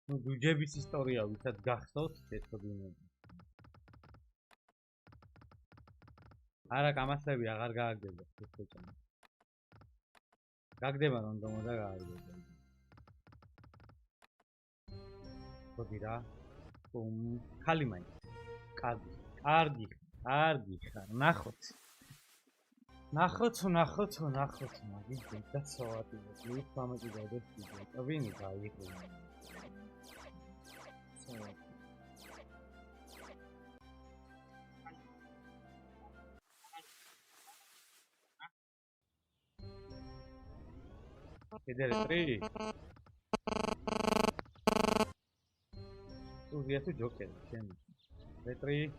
ნუ ბიუჯების ისტორია ვისაც გახსოვთ შეცოდინები. არა კამასები აღარ გააგდება შეჭამა. გაგდება რანდომად და გააგდება. ხოდი რა. ხალი მაინც. კარგი ხარ. ნახოთ, მაგით და სავატი. ის თამაში გადასწია. ტვინი გაიგო. Fedele 3. Tu via tu Joker, scendi. 3.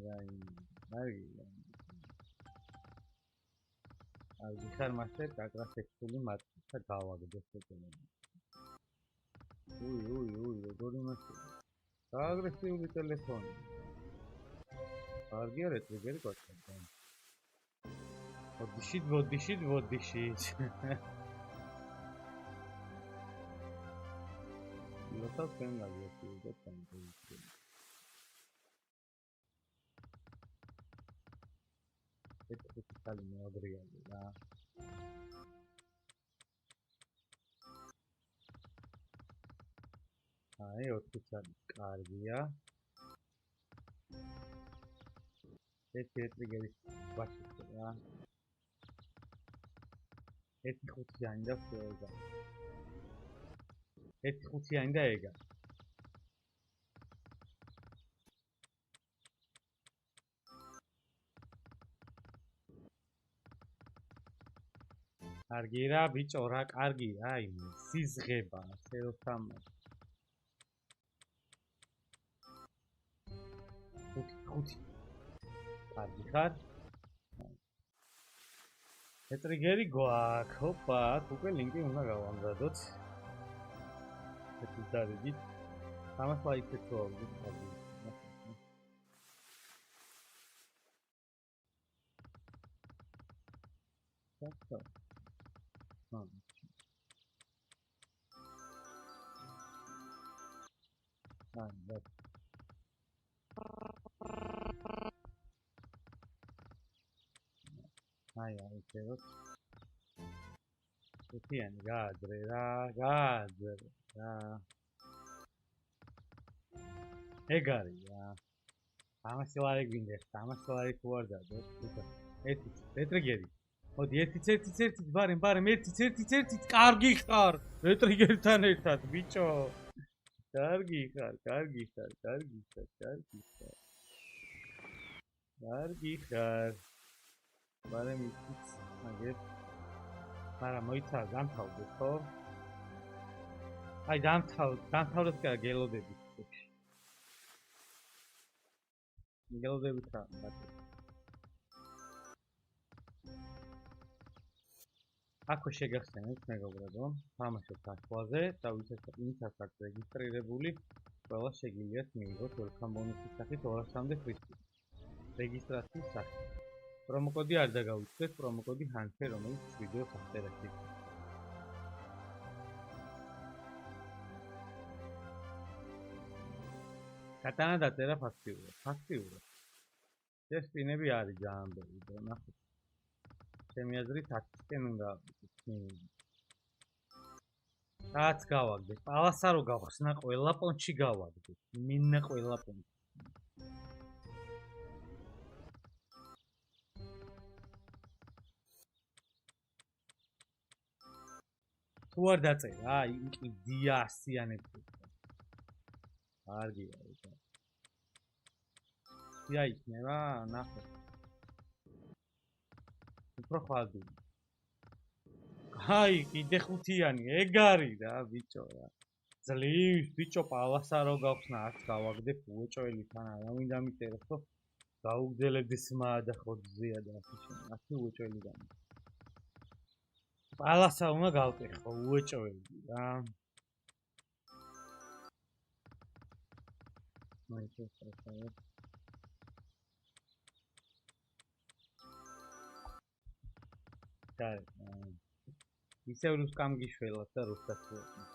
Dai. Al master kakra sexually matcha გავაგდეს შეკენა. უი, როგორი მასე. აგრესიული ტელეფონი. კარგია რეტრიგერი გოჩა. ვოდიშით. ლოთა ფენგალია და თანხმობრივი. ეს კალი მოაგრიალე რა. აი 4 წელი კარგია. ეს რეტრიგერი ვაშიო რა. ეს 5-იანი და ფუელდა. ეს 5-იანი და ეგა. კარგი რა ბიჭო რა კარგი რა იმი სიზღება შეროთამ 5 კარგი ხარ ეტრიგერი გვაქვს ჰოპა უკვე ლინკი უნდა გავამზადოთ ეს დარიგით ამას ლაიქეთ ვავდით კარგი ხო აი ეს თიანი გაადრე რა ეგ არის რა ამას ვარ ეგინდეს ამას ვარ თუ არ დადოს ეს ეტრიგერი მოდი ერთ ბარემ ერთ კარგი ხარ ეტრიგერთან ერთად ბიჭო კარგი ხარ ბარემ იცით მაგეთ მაგრამ მოიცა დამთავრდა ხო აი დამთავრდა კი გელოდები ხა აქ შეგახსენებთ მეგობრებო თამაშობთ ახლაზე და ვისაც აქვს რეგისტრირებული ყველა შეგიძლიათ მიიღოთ welcome bonus-ის სახით 200-მდე ფრისტი რეგისტრაციის სახით პრომოკოდი არ დაგავიწყდეთ პრომოკოდი HUNTER რომელიც ვიდეოს აღწერაში კატანა დაწერა ფაქტიურად ეს სპინები არის ძალიან ბევრი და ნახეთ ჩემი აზრით 10-დან უნდა რაც გავაგდეთ პალასარო გავხსნა ყველა პონჩი გავაგდეთ მინა ყველა პონჩი თუ არ დაწერა იგი დიასიანებს კარგია ეს იქნება ნახეთ უფრო ხალდი აი კიდე 5-იანი ეგ არის რა ბიჭო რა ძლივს ბიჭო პალასარო გავხსნა 10 გავაგდებ უეჭველიდან არა მინდა მიწეროს ხო გაუგზელებდი სმა და ხოძია და ასე უეჭველიდან პალასა უნდა გავტეხო უეჭველდი რა მაინტერესებს ისევ რუსკამ გიშველად და რუსკაც ვეყნა.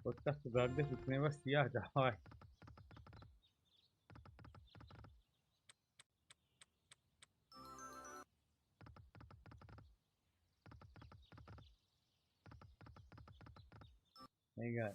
Podcast გაგდეს იქნება სია, დავაი. ეგა